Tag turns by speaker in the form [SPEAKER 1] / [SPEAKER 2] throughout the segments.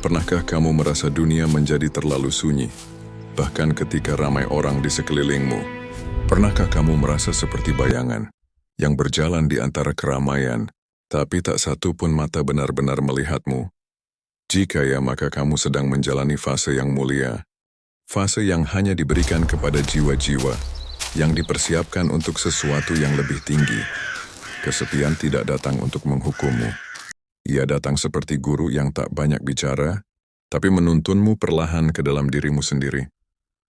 [SPEAKER 1] Pernahkah kamu merasa dunia menjadi terlalu sunyi, bahkan ketika ramai orang di sekelilingmu? Pernahkah kamu merasa seperti bayangan yang berjalan di antara keramaian, tapi tak satu pun mata benar-benar melihatmu? Jika ya, maka kamu sedang menjalani fase yang mulia, fase yang hanya diberikan kepada jiwa-jiwa yang dipersiapkan untuk sesuatu yang lebih tinggi. Kesepian tidak datang untuk menghukummu. Ia datang seperti guru yang tak banyak bicara, tapi menuntunmu perlahan ke dalam dirimu sendiri.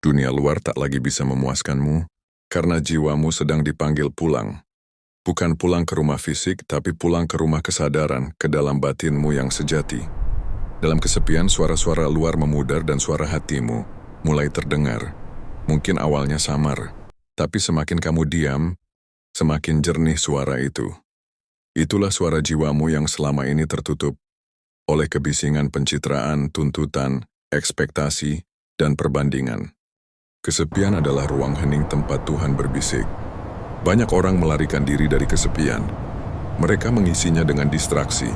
[SPEAKER 1] Dunia luar tak lagi bisa memuaskanmu, karena jiwamu sedang dipanggil pulang. Bukan pulang ke rumah fisik, tapi pulang ke rumah kesadaran, ke dalam batinmu yang sejati. Dalam kesepian, suara-suara luar memudar dan suara hatimu mulai terdengar. Mungkin awalnya samar, tapi semakin kamu diam, semakin jernih suara itu. Itulah suara jiwamu yang selama ini tertutup oleh kebisingan pencitraan, tuntutan, ekspektasi, dan perbandingan. Kesepian adalah ruang hening tempat Tuhan berbisik. Banyak orang melarikan diri dari kesepian. Mereka mengisinya dengan distraksi,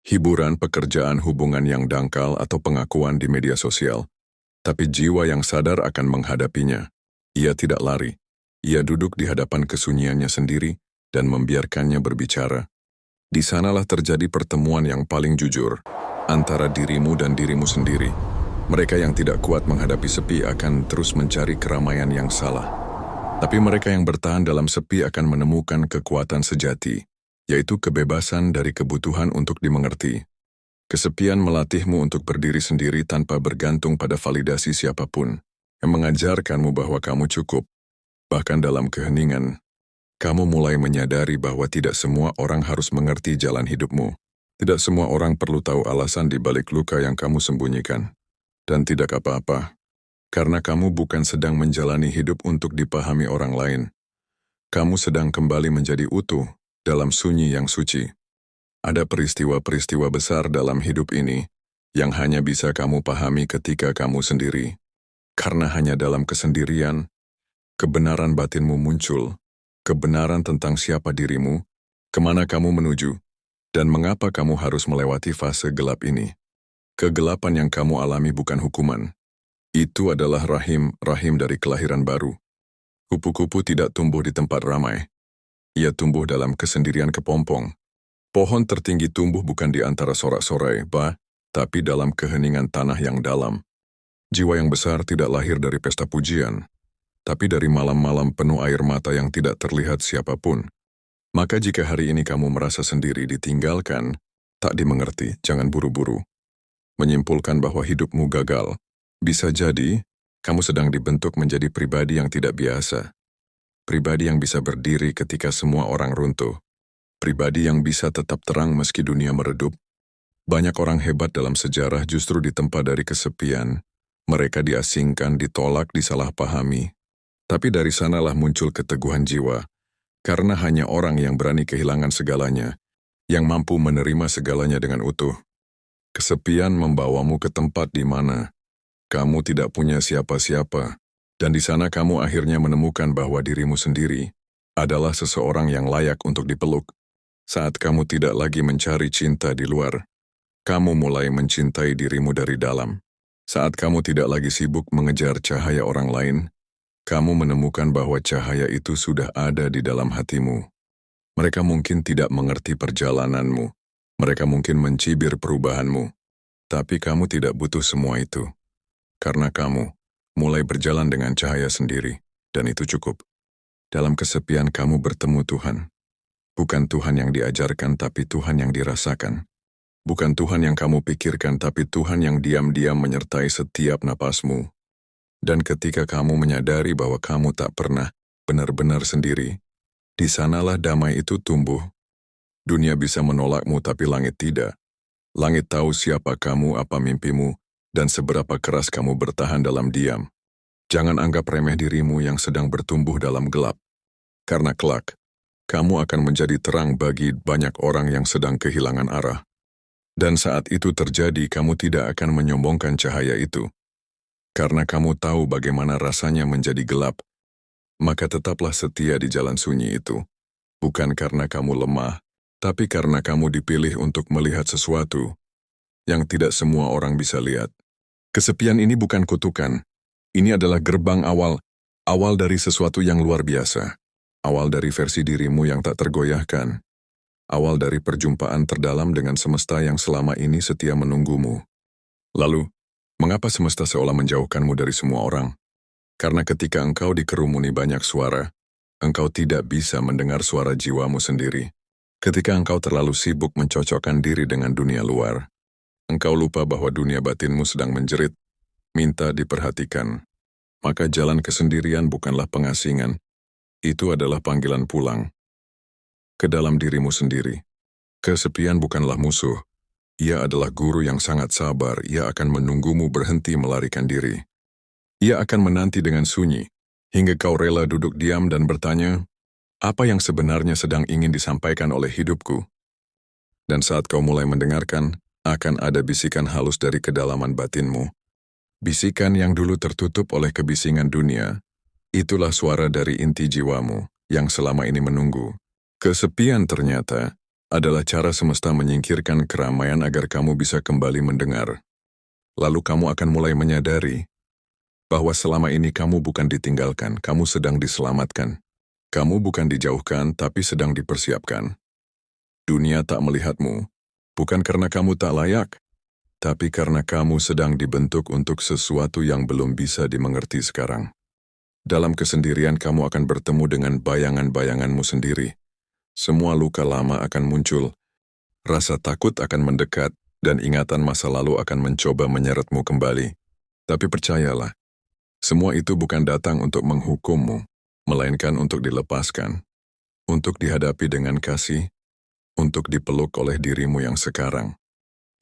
[SPEAKER 1] hiburan, pekerjaan, hubungan yang dangkal, atau pengakuan di media sosial. Tapi jiwa yang sadar akan menghadapinya. Ia tidak lari. Ia duduk di hadapan kesunyiannya sendiri dan membiarkannya berbicara. Di sanalah terjadi pertemuan yang paling jujur antara dirimu dan dirimu sendiri. Mereka yang tidak kuat menghadapi sepi akan terus mencari keramaian yang salah. Tapi mereka yang bertahan dalam sepi akan menemukan kekuatan sejati, yaitu kebebasan dari kebutuhan untuk dimengerti. Kesepian melatihmu untuk berdiri sendiri tanpa bergantung pada validasi siapapun, yang mengajarkanmu bahwa kamu cukup. Bahkan dalam keheningan, kamu mulai menyadari bahwa tidak semua orang harus mengerti jalan hidupmu. Tidak semua orang perlu tahu alasan di balik luka yang kamu sembunyikan. Dan tidak apa-apa, karena kamu bukan sedang menjalani hidup untuk dipahami orang lain. Kamu sedang kembali menjadi utuh dalam sunyi yang suci. Ada peristiwa-peristiwa besar dalam hidup ini yang hanya bisa kamu pahami ketika kamu sendiri. Karena hanya dalam kesendirian, kebenaran batinmu muncul. Kebenaran tentang siapa dirimu, kemana kamu menuju, dan mengapa kamu harus melewati fase gelap ini. Kegelapan yang kamu alami bukan hukuman. Itu adalah rahim dari kelahiran baru. Kupu-kupu tidak tumbuh di tempat ramai. Ia tumbuh dalam kesendirian kepompong. Pohon tertinggi tumbuh bukan di antara sorak-sorai, tapi dalam keheningan tanah yang dalam. Jiwa yang besar tidak lahir dari pesta pujian, tapi dari malam-malam penuh air mata yang tidak terlihat siapapun. Maka jika hari ini kamu merasa sendiri, ditinggalkan, tak dimengerti, jangan buru-buru menyimpulkan bahwa hidupmu gagal. Bisa jadi, kamu sedang dibentuk menjadi pribadi yang tidak biasa. Pribadi yang bisa berdiri ketika semua orang runtuh. Pribadi yang bisa tetap terang meski dunia meredup. Banyak orang hebat dalam sejarah justru ditempa dari kesepian. Mereka diasingkan, ditolak, disalahpahami. Tapi dari sanalah muncul keteguhan jiwa, karena hanya orang yang berani kehilangan segalanya, yang mampu menerima segalanya dengan utuh. Kesepian membawamu ke tempat di mana kamu tidak punya siapa-siapa, dan di sana kamu akhirnya menemukan bahwa dirimu sendiri adalah seseorang yang layak untuk dipeluk. Saat kamu tidak lagi mencari cinta di luar, kamu mulai mencintai dirimu dari dalam. Saat kamu tidak lagi sibuk mengejar cahaya orang lain, kamu menemukan bahwa cahaya itu sudah ada di dalam hatimu. Mereka mungkin tidak mengerti perjalananmu. Mereka mungkin mencibir perubahanmu. Tapi kamu tidak butuh semua itu. Karena kamu mulai berjalan dengan cahaya sendiri, dan itu cukup. Dalam kesepian kamu bertemu Tuhan. Bukan Tuhan yang diajarkan, tapi Tuhan yang dirasakan. Bukan Tuhan yang kamu pikirkan, tapi Tuhan yang diam-diam menyertai setiap napasmu. Dan ketika kamu menyadari bahwa kamu tak pernah benar-benar sendiri, di sanalah damai itu tumbuh. Dunia bisa menolakmu, tapi langit tidak. Langit tahu siapa kamu, apa mimpimu, dan seberapa keras kamu bertahan dalam diam. Jangan anggap remeh dirimu yang sedang bertumbuh dalam gelap. Karena kelak, kamu akan menjadi terang bagi banyak orang yang sedang kehilangan arah. Dan saat itu terjadi, kamu tidak akan menyombongkan cahaya itu. Karena kamu tahu bagaimana rasanya menjadi gelap, maka tetaplah setia di jalan sunyi itu. Bukan karena kamu lemah, tapi karena kamu dipilih untuk melihat sesuatu yang tidak semua orang bisa lihat. Kesepian ini bukan kutukan. Ini adalah gerbang awal dari sesuatu yang luar biasa. Awal dari versi dirimu yang tak tergoyahkan. Awal dari perjumpaan terdalam dengan semesta yang selama ini setia menunggumu. Lalu, mengapa semesta seolah menjauhkanmu dari semua orang? Karena ketika engkau dikerumuni banyak suara, engkau tidak bisa mendengar suara jiwamu sendiri. Ketika engkau terlalu sibuk mencocokkan diri dengan dunia luar, engkau lupa bahwa dunia batinmu sedang menjerit, minta diperhatikan. Maka jalan kesendirian bukanlah pengasingan, itu adalah panggilan pulang. Ke dalam dirimu sendiri. Kesepian bukanlah musuh, ia adalah guru yang sangat sabar, ia akan menunggumu berhenti melarikan diri. Ia akan menanti dengan sunyi, hingga kau rela duduk diam dan bertanya, apa yang sebenarnya sedang ingin disampaikan oleh hidupku? Dan saat kau mulai mendengarkan, akan ada bisikan halus dari kedalaman batinmu. Bisikan yang dulu tertutup oleh kebisingan dunia, itulah suara dari inti jiwamu yang selama ini menunggu. Kesepian ternyata adalah cara semesta menyingkirkan keramaian agar kamu bisa kembali mendengar. Lalu kamu akan mulai menyadari bahwa selama ini kamu bukan ditinggalkan, kamu sedang diselamatkan. Kamu bukan dijauhkan, tapi sedang dipersiapkan. Dunia tak melihatmu, bukan karena kamu tak layak, tapi karena kamu sedang dibentuk untuk sesuatu yang belum bisa dimengerti sekarang. Dalam kesendirian kamu akan bertemu dengan bayangan-bayanganmu sendiri. Semua luka lama akan muncul, rasa takut akan mendekat, dan ingatan masa lalu akan mencoba menyeretmu kembali. Tapi percayalah, semua itu bukan datang untuk menghukummu, melainkan untuk dilepaskan, untuk dihadapi dengan kasih, untuk dipeluk oleh dirimu yang sekarang.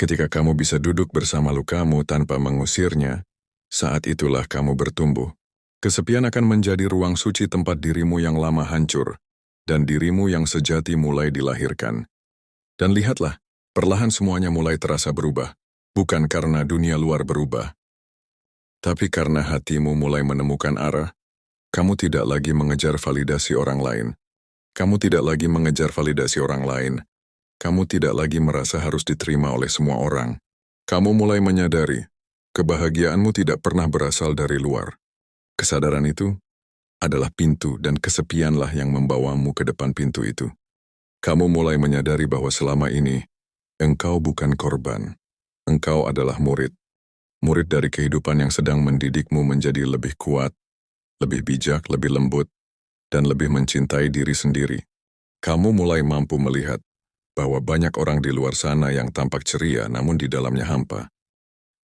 [SPEAKER 1] Ketika kamu bisa duduk bersama lukamu tanpa mengusirnya, saat itulah kamu bertumbuh. Kesepian akan menjadi ruang suci tempat dirimu yang lama hancur, dan dirimu yang sejati mulai dilahirkan. Dan lihatlah, perlahan semuanya mulai terasa berubah, bukan karena dunia luar berubah, tapi karena hatimu mulai menemukan arah. Kamu tidak lagi mengejar validasi orang lain. Kamu tidak lagi mengejar validasi orang lain. Kamu tidak lagi merasa harus diterima oleh semua orang. Kamu mulai menyadari, kebahagiaanmu tidak pernah berasal dari luar. Kesadaran itu adalah pintu dan kesepianlah yang membawamu ke depan pintu itu. Kamu mulai menyadari bahwa selama ini, engkau bukan korban. Engkau adalah murid. Murid dari kehidupan yang sedang mendidikmu menjadi lebih kuat, lebih bijak, lebih lembut, dan lebih mencintai diri sendiri. Kamu mulai mampu melihat bahwa banyak orang di luar sana yang tampak ceria namun di dalamnya hampa.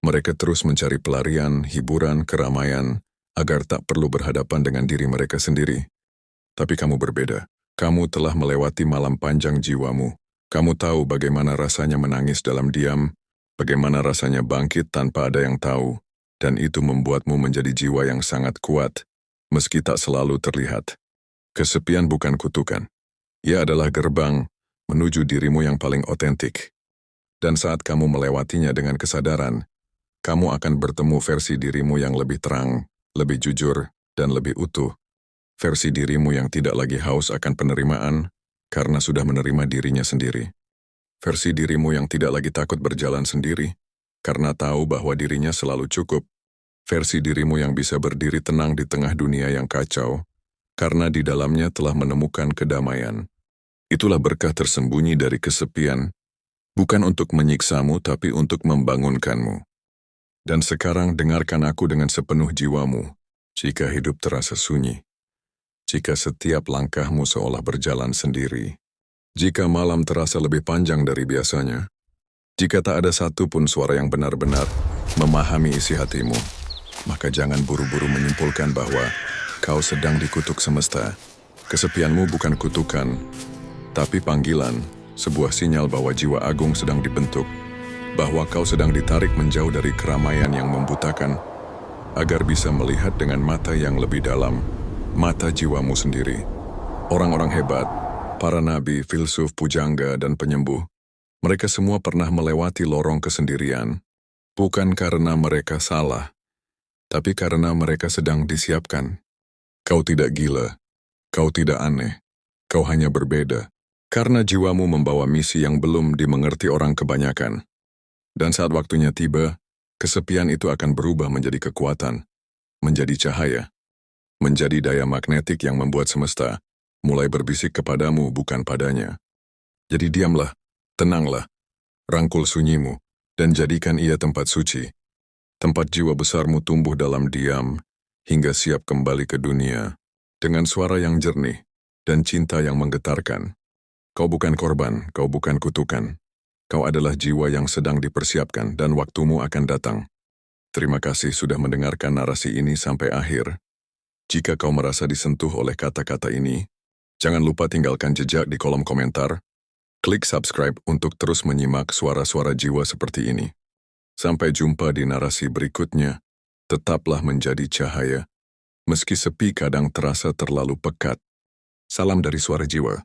[SPEAKER 1] Mereka terus mencari pelarian, hiburan, keramaian, agar tak perlu berhadapan dengan diri mereka sendiri. Tapi kamu berbeda. Kamu telah melewati malam panjang jiwamu. Kamu tahu bagaimana rasanya menangis dalam diam, bagaimana rasanya bangkit tanpa ada yang tahu, dan itu membuatmu menjadi jiwa yang sangat kuat, meski tak selalu terlihat. Kesepian bukan kutukan. Ia adalah gerbang menuju dirimu yang paling otentik. Dan saat kamu melewatinya dengan kesadaran, kamu akan bertemu versi dirimu yang lebih terang, lebih jujur, dan lebih utuh. Versi dirimu yang tidak lagi haus akan penerimaan, karena sudah menerima dirinya sendiri. Versi dirimu yang tidak lagi takut berjalan sendiri, karena tahu bahwa dirinya selalu cukup. Versi dirimu yang bisa berdiri tenang di tengah dunia yang kacau, karena di dalamnya telah menemukan kedamaian. Itulah berkah tersembunyi dari kesepian, bukan untuk menyiksamu tapi untuk membangunkanmu. Dan sekarang dengarkan aku dengan sepenuh jiwamu, jika hidup terasa sunyi, jika setiap langkahmu seolah berjalan sendiri, jika malam terasa lebih panjang dari biasanya, jika tak ada satupun suara yang benar-benar memahami isi hatimu, maka jangan buru-buru menyimpulkan bahwa kau sedang dikutuk semesta. Kesepianmu bukan kutukan, tapi panggilan, sebuah sinyal bahwa jiwa agung sedang dibentuk, bahwa kau sedang ditarik menjauh dari keramaian yang membutakan, agar bisa melihat dengan mata yang lebih dalam, mata jiwamu sendiri. Orang-orang hebat, para nabi, filsuf, pujangga, dan penyembuh, mereka semua pernah melewati lorong kesendirian, bukan karena mereka salah, tapi karena mereka sedang disiapkan. Kau tidak gila, kau tidak aneh, kau hanya berbeda. Karena jiwamu membawa misi yang belum dimengerti orang kebanyakan. Dan saat waktunya tiba, kesepian itu akan berubah menjadi kekuatan, menjadi cahaya, menjadi daya magnetik yang membuat semesta mulai berbisik kepadamu bukan padanya. Jadi diamlah, tenanglah, rangkul sunyimu, dan jadikan ia tempat suci. Tempat jiwa besarmu tumbuh dalam diam, hingga siap kembali ke dunia, dengan suara yang jernih, dan cinta yang menggetarkan. Kau bukan korban, kau bukan kutukan. Kau adalah jiwa yang sedang dipersiapkan dan waktumu akan datang. Terima kasih sudah mendengarkan narasi ini sampai akhir. Jika kau merasa disentuh oleh kata-kata ini, jangan lupa tinggalkan jejak di kolom komentar. Klik subscribe untuk terus menyimak suara-suara jiwa seperti ini. Sampai jumpa di narasi berikutnya. Tetaplah menjadi cahaya, meski sepi kadang terasa terlalu pekat. Salam dari Suara Jiwa.